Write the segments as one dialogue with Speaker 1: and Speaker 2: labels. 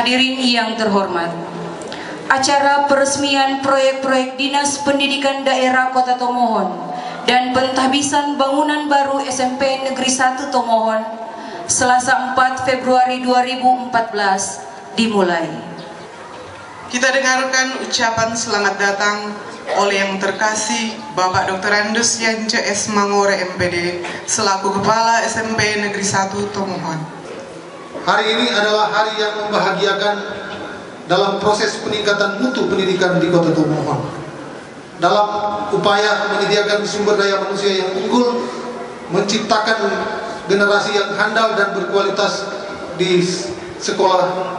Speaker 1: Hadirin yang terhormat, acara peresmian proyek-proyek Dinas Pendidikan Daerah Kota Tomohon dan pentahbisan bangunan baru SMP Negeri 1 Tomohon Selasa 4 Februari 2014 dimulai.
Speaker 2: Kita dengarkan ucapan selamat datang oleh yang terkasih Bapak Dr. Andus Yance S. Mangore MPD selaku Kepala SMP Negeri 1 Tomohon.
Speaker 3: Hari ini adalah hari yang membahagiakan dalam proses peningkatan mutu pendidikan di Kota Tomohon. Dalam upaya menyediakan sumber daya manusia yang unggul, menciptakan generasi yang handal dan berkualitas di sekolah,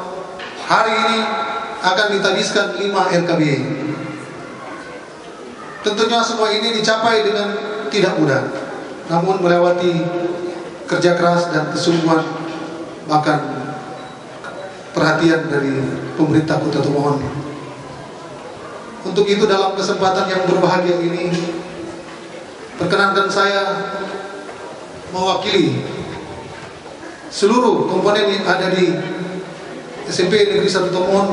Speaker 3: hari ini akan ditahbiskan 5 RKBE. Tentunya semua ini dicapai dengan tidak mudah, namun melewati kerja keras dan kesungguhan, bahkan perhatian dari pemerintah Kota Tomohon. Untuk itu dalam kesempatan yang berbahagia ini, perkenankan saya mewakili seluruh komponen yang ada di SMP Negeri 1 Tomohon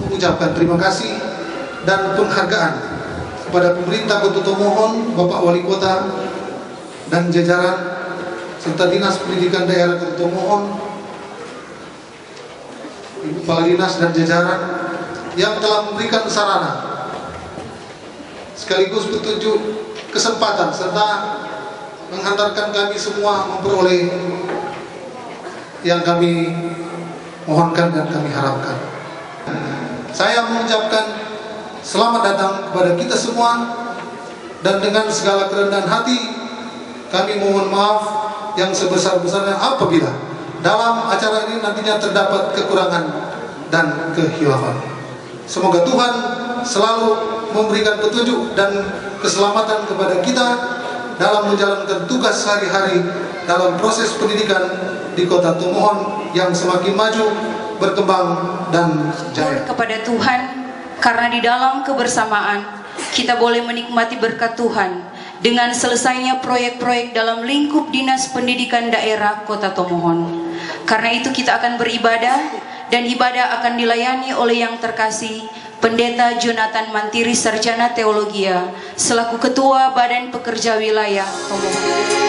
Speaker 3: mengucapkan terima kasih dan penghargaan kepada pemerintah Kota Tomohon, Bapak Wali Kota dan jajaran serta Dinas Pendidikan Daerah Kota Tomohon, Ibu Kepala Dinas dan jajaran yang telah memberikan sarana sekaligus petunjuk, kesempatan serta menghantarkan kami semua memperoleh yang kami mohonkan dan kami harapkan. Saya mengucapkan selamat datang kepada kita semua, dan dengan segala kerendahan hati kami mohon maaf yang sebesar-besarnya apabila dalam acara ini nantinya terdapat kekurangan dan kehilafan. Semoga Tuhan selalu memberikan petunjuk dan keselamatan kepada kita dalam menjalankan tugas sehari-hari dalam proses pendidikan di Kota Tomohon yang semakin maju, berkembang dan jaya.
Speaker 1: Kepada Tuhan, karena di dalam kebersamaan kita boleh menikmati berkat Tuhan dengan selesainya proyek-proyek dalam lingkup Dinas Pendidikan Daerah Kota Tomohon. Karena itu kita akan beribadah, dan ibadah akan dilayani oleh yang terkasih Pendeta Jonathan Mantiri Sarjana Teologia selaku Ketua Badan Pekerja Wilayah Tomohon.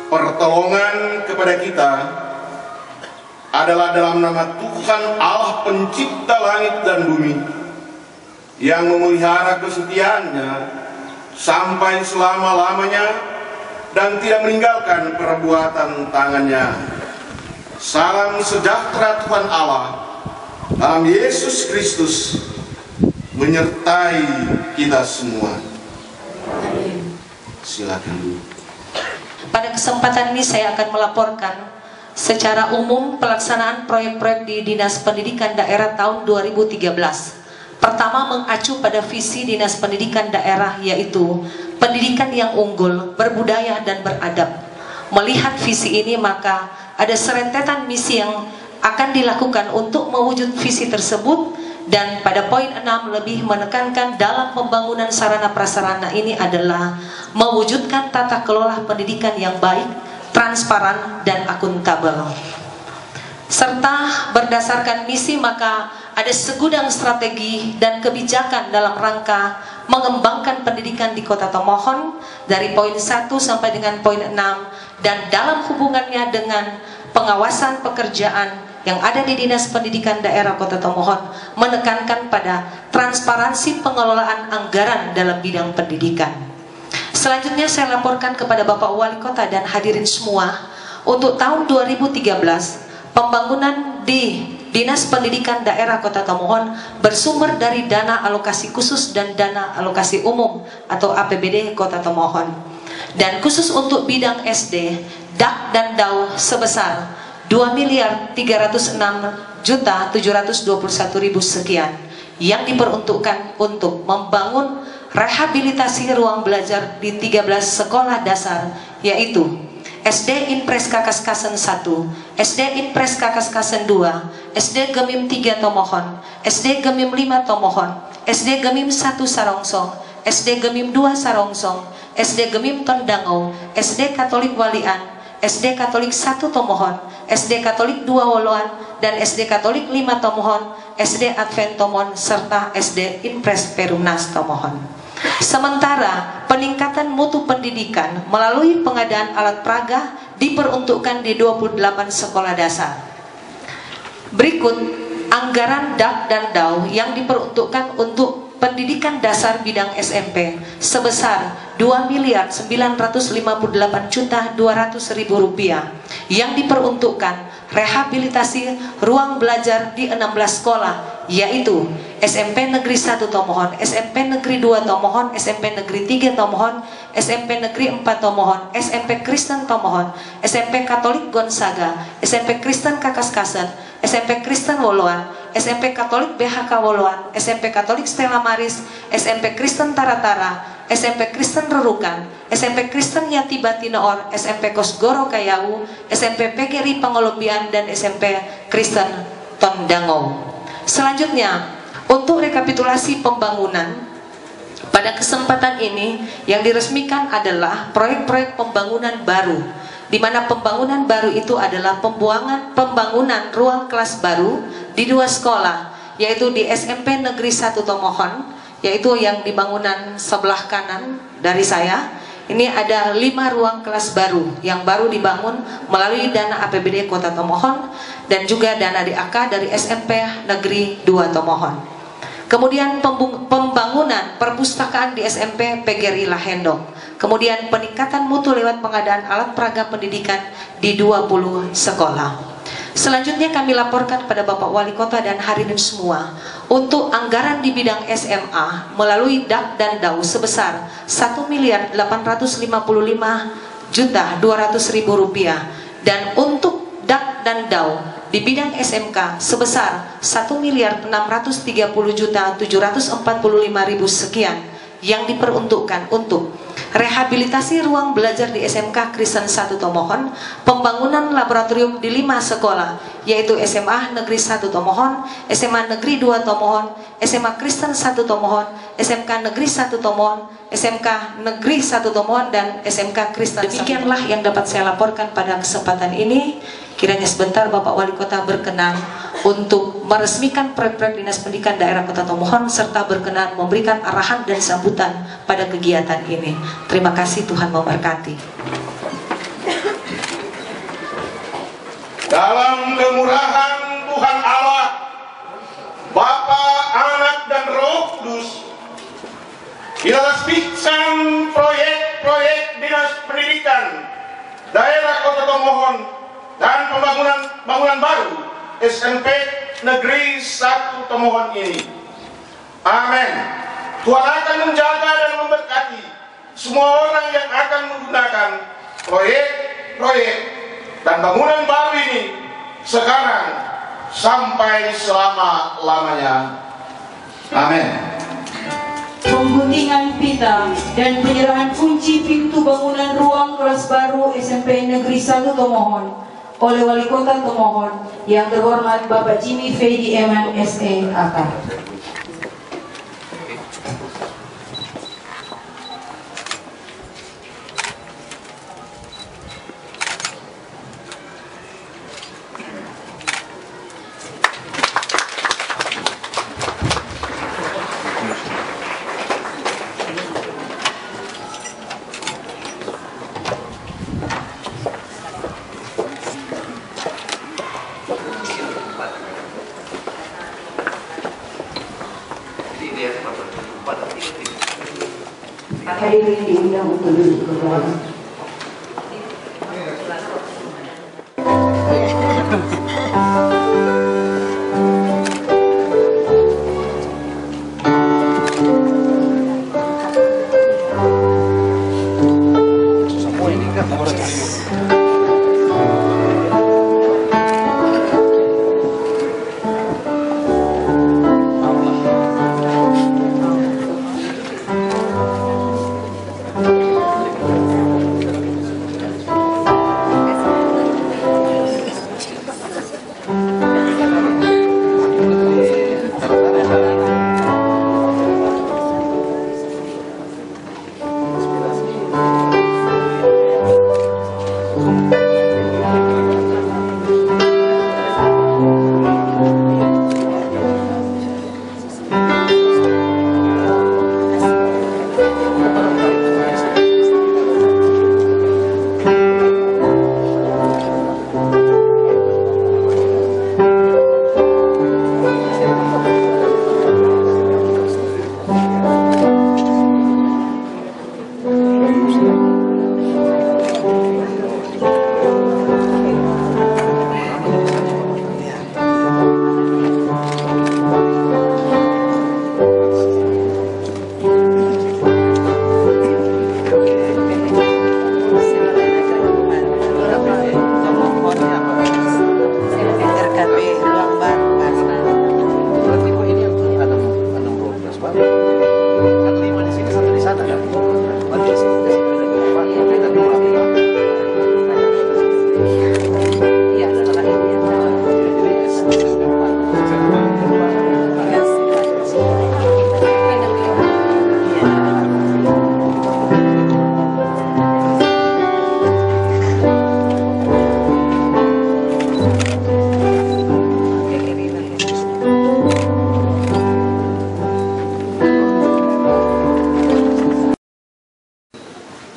Speaker 4: Pertolongan kepada kita adalah dalam nama Tuhan Allah pencipta langit dan bumi, yang memelihara kesetiaannya sampai selama-lamanya dan tidak meninggalkan perbuatan tangannya. Salam sejahtera Tuhan Allah dalam Yesus Kristus menyertai kita semua. Silakan.
Speaker 5: Pada kesempatan ini saya akan melaporkan secara umum pelaksanaan proyek-proyek di Dinas Pendidikan Daerah tahun 2013. Pertama, mengacu pada visi Dinas Pendidikan Daerah, yaitu pendidikan yang unggul, berbudaya dan beradab. Melihat visi ini, maka ada serentetan misi yang akan dilakukan untuk mewujud visi tersebut. Dan pada poin 6 lebih menekankan dalam pembangunan sarana prasarana ini adalah mewujudkan tata kelola pendidikan yang baik, transparan dan akuntabel. Serta berdasarkan misi, maka ada segudang strategi dan kebijakan dalam rangka mengembangkan pendidikan di Kota Tomohon dari poin 1 sampai dengan poin 6, dan dalam hubungannya dengan pengawasan pekerjaan yang ada di Dinas Pendidikan Daerah Kota Tomohon menekankan pada transparansi pengelolaan anggaran dalam bidang pendidikan. Selanjutnya saya laporkan kepada Bapak Wali Kota dan hadirin semua, untuk tahun 2013 pembangunan di Dinas Pendidikan Daerah Kota Tomohon bersumber dari dana alokasi khusus dan dana alokasi umum atau APBD Kota Tomohon. Dan khusus untuk bidang SD, DAK dan DAU sebesar 2.306.721.000 sekian yang diperuntukkan untuk membangun rehabilitasi ruang belajar di 13 sekolah dasar, yaitu SD Inpres Kakaskasen 1, SD Inpres Kakaskasen 2, SD Gemim 3 Tomohon, SD Gemim 5 Tomohon, SD Gemim 1 Sarongsong, SD Gemim 2 Sarongsong, SD Gemim Tondangau, SD Katolik Walian, SD Katolik 1 Tomohon, SD Katolik 2 Woloan, dan SD Katolik 5 Tomohon, SD Advent Tomohon, serta SD Inpres Perumnas Tomohon. Sementara peningkatan mutu pendidikan melalui pengadaan alat praga diperuntukkan di 28 sekolah dasar. Berikut anggaran DAK dan DAU yang diperuntukkan untuk pendidikan dasar bidang SMP sebesar Rp2.958.200.000 yang diperuntukkan rehabilitasi ruang belajar di 16 sekolah, yaitu SMP Negeri 1 Tomohon, SMP Negeri 2 Tomohon, SMP Negeri 3 Tomohon, SMP Negeri 4 Tomohon, SMP Kristen Tomohon, SMP Katolik Gonzaga, SMP Kristen Kakaskasen, SMP Kristen Woloan, SMP Katolik BHK Woloan, SMP Katolik Stella Maris, SMP Kristen Taratara, SMP Kristen Rurukan, SMP Kristen Yati Batinoor, SMP Kosgoro Kayau, SMP PGRI Pangolombian, dan SMP Kristen Tondangau. Selanjutnya, untuk rekapitulasi pembangunan, pada kesempatan ini yang diresmikan adalah proyek-proyek pembangunan baru, di mana pembangunan baru itu adalah pembangunan ruang kelas baru di 2 sekolah, yaitu di SMP Negeri 1 Tomohon, yaitu yang di bangunan sebelah kanan dari saya. Ini ada 5 ruang kelas baru yang baru dibangun melalui dana APBD Kota Tomohon dan juga dana DAK dari SMP Negeri 2 Tomohon. Kemudian pembangunan perpustakaan di SMP PGRI Lahendok. Kemudian peningkatan mutu lewat pengadaan alat peraga pendidikan di 20 sekolah. Selanjutnya kami laporkan kepada Bapak Wali Kota dan hadirin semua, untuk anggaran di bidang SMA melalui DAK dan DAU sebesar Rp1.855.200.000 dan untuk DAK dan DAU di bidang SMK sebesar Rp1.630.745.000 sekian yang diperuntukkan untuk rehabilitasi ruang belajar di SMK Kristen 1 Tomohon, pembangunan laboratorium di 5 sekolah, yaitu SMA Negeri 1 Tomohon, SMA Negeri 2 Tomohon, SMA Kristen 1 Tomohon, SMK Negeri 1 Tomohon, SMK Negeri 1 Tomohon, dan SMK Kristen. Demikianlah yang dapat saya laporkan pada kesempatan ini. Kiranya sebentar Bapak Wali Kota berkenan untuk meresmikan proyek-proyek Dinas Pendidikan Daerah Kota Tomohon serta berkenan memberikan arahan dan sambutan pada kegiatan ini. Terima kasih, Tuhan memberkati.
Speaker 4: Dalam kemurahan Tuhan Allah, Bapa, Anak, dan Roh Kudus, kita resmikan proyek-proyek Dinas Pendidikan Daerah Kota Tomohon dan bangunan baru SMP Negeri 1 Tomohon ini. Amin. Tuhan akan menjaga dan memberkati semua orang yang akan menggunakan proyek-proyek dan bangunan baru ini sekarang sampai selama-lamanya. Amin.
Speaker 1: Pengguntingan pita dan penyerahan kunci pintu bangunan ruang kelas baru SMP Negeri 1 Tomohon oleh Wali Kota Tomohon yang terhormat Bapak Jimmy Fedi Eman SE AK.
Speaker 6: diundang untuk duduk kembali.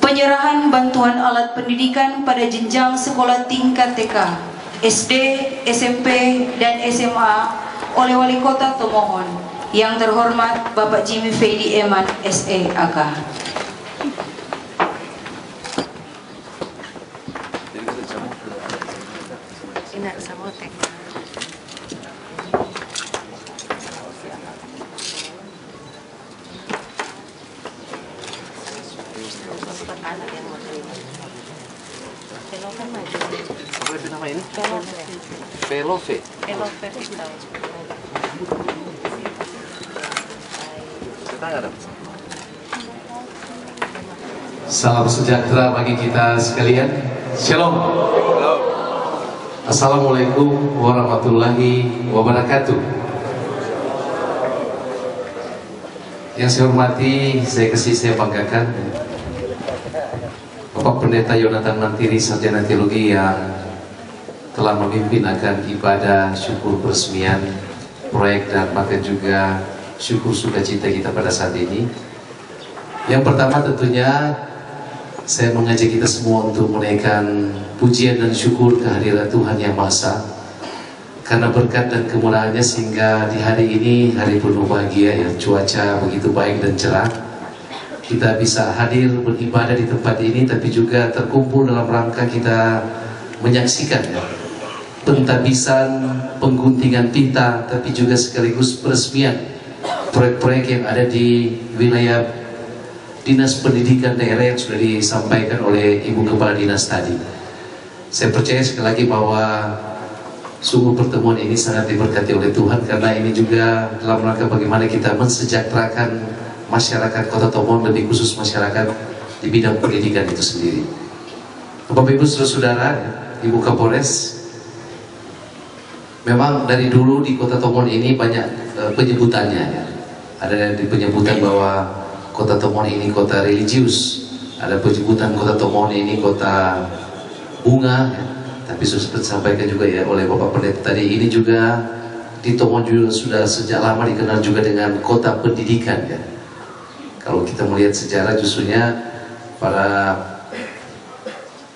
Speaker 1: Penyerahan bantuan alat pendidikan pada jenjang sekolah tingkat TK, SD, SMP, dan SMA oleh Wali Kota Tomohon. Yang terhormat Bapak Jimmy Fedi Eman, SE, AK.
Speaker 7: Salam sejahtera bagi kita sekalian. Shalom. Assalamualaikum warahmatullahi wabarakatuh. Yang saya hormati, saya banggakan Bapak Pendeta Yonatan Mantiri, Sarjana Teologi, yang telah memimpin akan ibadah syukur peresmian proyek dan bahkan juga syukur sukacita kita pada saat ini. Yang pertama tentunya saya mengajak kita semua untuk menaikkan pujian dan syukur kehadiran Tuhan Yang Maha Esa, karena berkat dan kemurahannya sehingga di hari ini, hari penuh bahagia ya, cuaca begitu baik dan cerah, kita bisa hadir beribadah di tempat ini, tapi juga terkumpul dalam rangka kita menyaksikan ya, pentabisan, pengguntingan tinta, tapi juga sekaligus peresmian proyek-proyek yang ada di wilayah Dinas Pendidikan daerah yang sudah disampaikan oleh Ibu Kepala Dinas tadi. Saya percaya sekali lagi bahwa sungguh pertemuan ini sangat diberkati oleh Tuhan, karena ini juga dalam rangka bagaimana kita mensejahterakan masyarakat Kota Tomohon, lebih khusus masyarakat di bidang pendidikan itu sendiri. Bapak Ibu saudara-saudara, Ibu Kapolres, memang dari dulu di Kota Tomohon ini banyak penyebutannya ya. Ada di penyebutan bahwa Kota Tomohon ini kota religius, ada penyebutan Kota Tomohon ini kota bunga ya. Tapi sudah disampaikan juga ya oleh Bapak Pendeta tadi, ini juga di Tomohon juga sudah sejak lama dikenal juga dengan kota pendidikan ya. Kalau kita melihat sejarah, justrunya para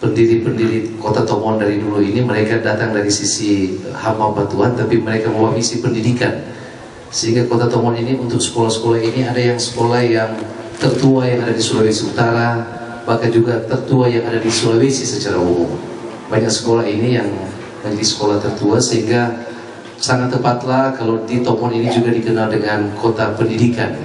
Speaker 7: pendiri-pendiri Kota Tomohon dari dulu ini, mereka datang dari sisi hamba Tuhan, tapi mereka membawa misi pendidikan. Sehingga Kota Tomohon ini untuk sekolah-sekolah ini ada yang sekolah yang tertua yang ada di Sulawesi Utara, bahkan juga tertua yang ada di Sulawesi secara umum. Banyak sekolah ini yang menjadi sekolah tertua, sehingga sangat tepatlah kalau di Tomon ini juga dikenal dengan kota pendidikan.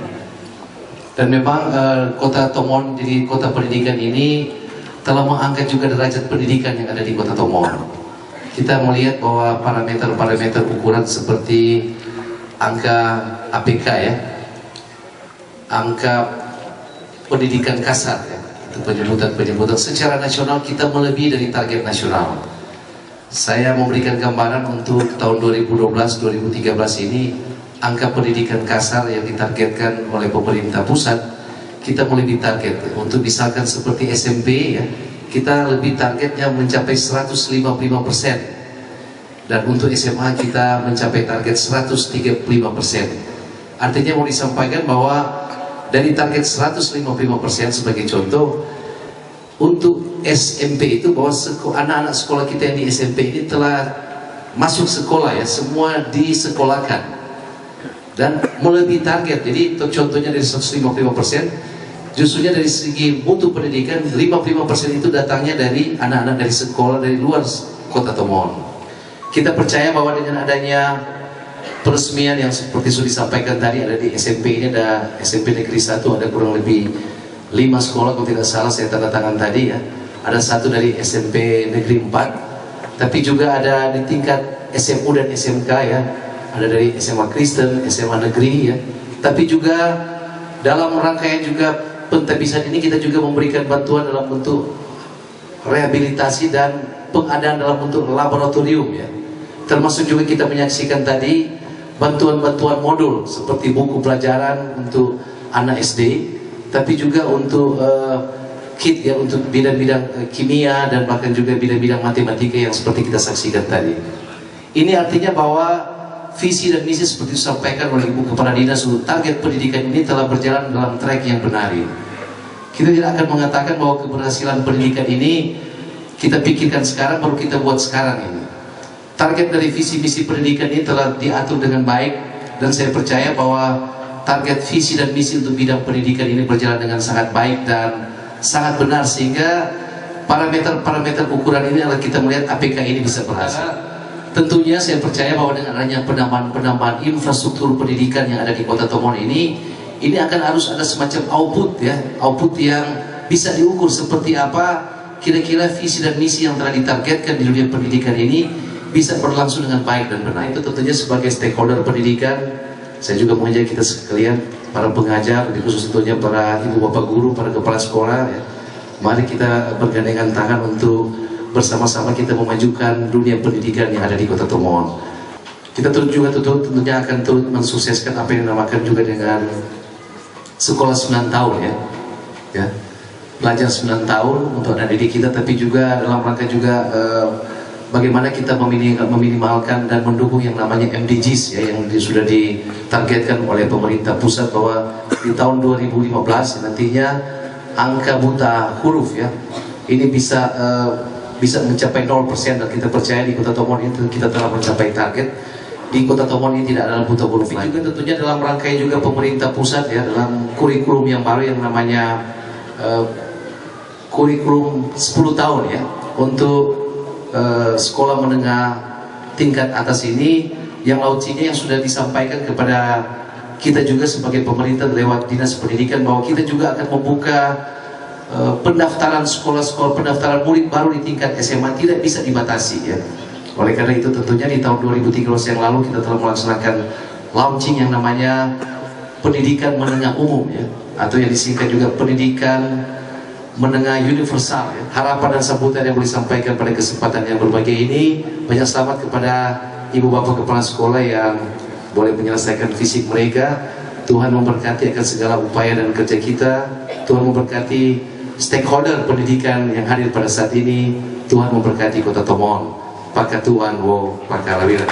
Speaker 7: Dan memang kota Tomon jadi kota pendidikan ini telah mengangkat juga derajat pendidikan yang ada di kota Tomon. Kita melihat bahwa parameter-parameter ukuran seperti angka APK ya, angka pendidikan kasar ya, penyebutan secara nasional kita melebihi dari target nasional. Saya memberikan gambaran untuk tahun 2012-2013 ini, angka pendidikan kasar yang ditargetkan oleh pemerintah pusat, kita melebihi target. Untuk misalkan seperti SMP ya, kita lebih targetnya mencapai 155%. Dan untuk SMA kita mencapai target 135%. Artinya mau disampaikan bahwa dari target 155% sebagai contoh, untuk SMP itu bahwa anak-anak sekolah kita yang di SMP ini telah masuk sekolah ya, semua disekolahkan dan melebihi target. Jadi contohnya dari 155%, justru dari segi mutu pendidikan 55% itu datangnya dari anak-anak dari sekolah dari luar kota Tomon. Kita percaya bahwa dengan adanya peresmian yang seperti sudah disampaikan tadi, ada di SMP ini, ada SMP Negeri 1, ada kurang lebih 5 sekolah kalau tidak salah saya tanda tangan tadi ya. Ada satu dari SMP Negeri 4, tapi juga ada di tingkat SMU dan SMK ya, ada dari SMA Kristen, SMA Negeri ya. Tapi juga dalam rangkaian juga pentabisan ini kita juga memberikan bantuan dalam bentuk rehabilitasi dan pengadaan dalam bentuk laboratorium ya. Termasuk juga kita menyaksikan tadi bantuan-bantuan modul seperti buku pelajaran untuk anak SD, tapi juga untuk kit ya untuk bidang-bidang kimia dan bahkan juga bidang-bidang matematika yang seperti kita saksikan tadi. Ini artinya bahwa visi dan misi seperti disampaikan oleh Ibu Kepala Dinas untuk target pendidikan ini telah berjalan dalam track yang benar. Kita tidak akan mengatakan bahwa keberhasilan pendidikan ini kita pikirkan sekarang baru kita buat sekarang ini. Target dari visi misi pendidikan ini telah diatur dengan baik, dan saya percaya bahwa target visi dan misi untuk bidang pendidikan ini berjalan dengan sangat baik dan sangat benar, sehingga parameter-parameter ukuran ini adalah kita melihat APK ini bisa berhasil. Tentunya saya percaya bahwa dengan adanya penambahan infrastruktur pendidikan yang ada di Kota Tomon ini akan harus ada semacam output ya, output yang bisa diukur seperti apa kira-kira visi dan misi yang telah ditargetkan di dunia pendidikan ini bisa berlangsung dengan baik dan benar. Itu tentunya sebagai stakeholder pendidikan, saya juga mengajak kita sekalian, para pengajar, khusus tentunya para ibu bapak guru, para kepala sekolah ya, mari kita bergandengan tangan untuk bersama-sama kita memajukan dunia pendidikan yang ada di Kota Tomon. Kita tentunya akan turut mensukseskan apa yang dinamakan juga dengan sekolah 9 tahun ya. Belajar 9 tahun untuk anak didik kita, tapi juga dalam rangka juga bagaimana kita meminimalkan dan mendukung yang namanya MDGs ya, yang sudah ditargetkan oleh pemerintah pusat bahwa di tahun 2015 nantinya angka buta huruf ya ini bisa mencapai 0%, dan kita percaya di Kota Tomon itu kita telah mencapai target. Di Kota Tomon ini tidak ada buta huruf lagi. Juga tentunya dalam rangkai juga pemerintah pusat ya, dalam kurikulum yang baru yang namanya kurikulum 10 tahun ya untuk sekolah menengah tingkat atas ini, yang launchingnya yang sudah disampaikan kepada kita juga sebagai pemerintah lewat Dinas Pendidikan bahwa kita juga akan membuka pendaftaran sekolah-sekolah, pendaftaran murid baru di tingkat SMA tidak bisa dibatasi ya. Oleh karena itu tentunya di tahun 2013 yang lalu kita telah melaksanakan launching yang namanya pendidikan menengah umum ya, atau yang disingkat juga pendidikan menengah universal ya. Harapan dan sambutan yang boleh disampaikan pada kesempatan yang berbahagia ini, banyak selamat kepada ibu bapak kepala sekolah yang boleh menyelesaikan fisik mereka. Tuhan memberkati akan segala upaya dan kerja kita. Tuhan memberkati stakeholder pendidikan yang hadir pada saat ini. Tuhan memberkati Kota Tomon. Pakatuan wo pakalawira.